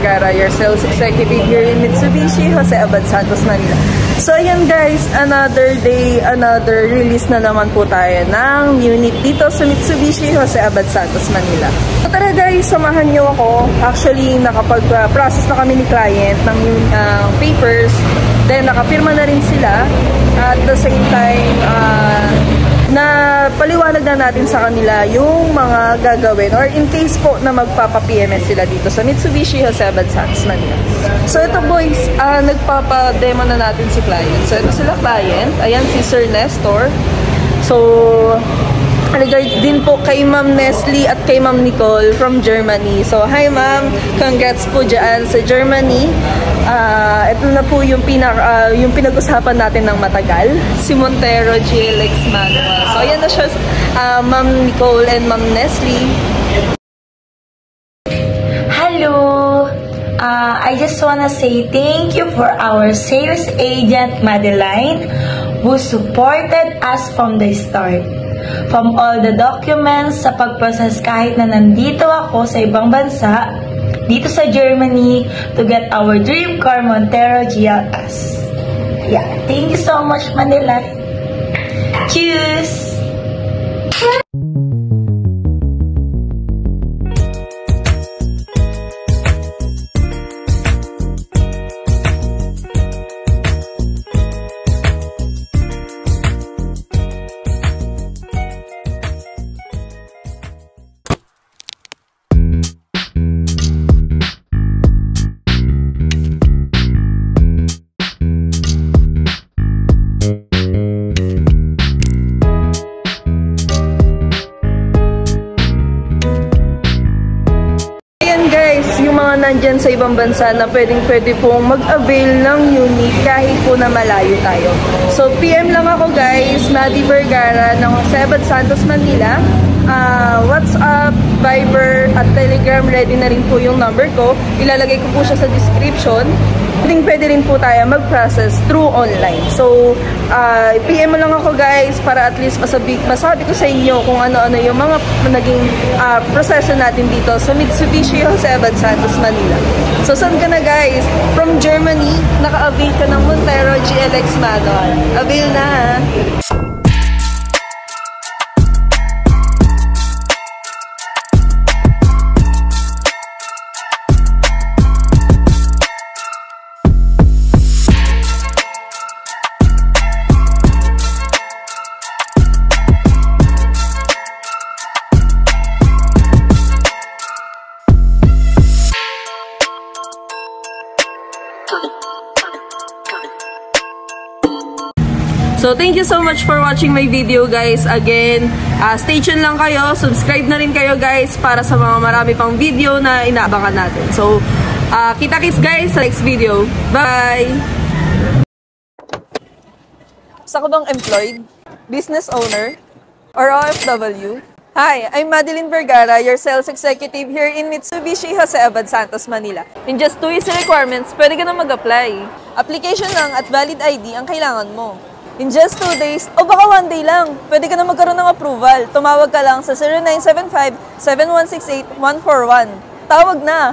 Vergara, your sales executive here in Mitsubishi, Jose Abad Santos, Manila. So ayan guys, another day, another release na naman po tayo ng unit dito sa Mitsubishi, Jose Abad Santos, Manila. So tara guys, samahan nyo ako. Actually, nakapag-process na kami ni client ng papers. Then nakapirma na rin sila. At the same time, na paliwanag na natin sa kanila yung mga gagawin or in case po na magpapa-PMS sila dito sa Mitsubishi Jose Abad Santos, Manila. So ito boys, nagpapa-demo na natin si client. So ito sila client, ayan si Sir Nestor. So regards din po kay Ma'am Nestle at kay Ma'am Nicole from Germany. So hi ma'am, congrats po dyan sa Germany. Ito na po yung pinag-usapan natin ng matagal, si Montero GLX Manual. So ayan na siya, Ma'am Nicole and Ma'am Nestle. Hello! I just wanna say thank you for our sales agent Madeline who supported us from the start. From all the documents sa pag-process kahit na nandito ako sa ibang bansa, dito sa Germany, to get our dream car Montero GLS. Yeah, thank you so much Manila. Cheers! Nandyan sa ibang bansa na pwede pong mag-avail ng unit kahit po na malayo tayo. So, PM lang ako guys, Maddie Vergara ng Jose Abad Santos, Manila. WhatsApp, Viber, at Telegram, ready na rin po yung number ko. Ilalagay ko po siya sa description. Pwede rin po tayo mag-process through online. So, PM mo lang ako guys para at least masabi ko sa inyo kung ano-ano yung mga naging proseso natin dito sa Mitsubishi Jose Abad Santos, Manila. So, saan ka na guys? From Germany, naka-avail ka ng Montero GLX Manual. Avail na ha! So, thank you so much for watching my video guys. Again, stay tuned lang kayo. Subscribe na rin kayo guys para sa mga marami pang video na inaabangan natin. So, kita-kits guys sa next video. Bye! Sa ko bang employed, business owner, or OFW? Hi, I'm Madeline Vergara, your sales executive here in Mitsubishi Jose Abad Santos, Manila. In just 2 easy requirements, pwede ka na mag-apply. Application lang at valid ID ang kailangan mo. In just 2 days, o baka 1 day lang, pwede ka na magkaroon ng approval. Tumawag ka lang sa 0975-7168-141. Tawag na!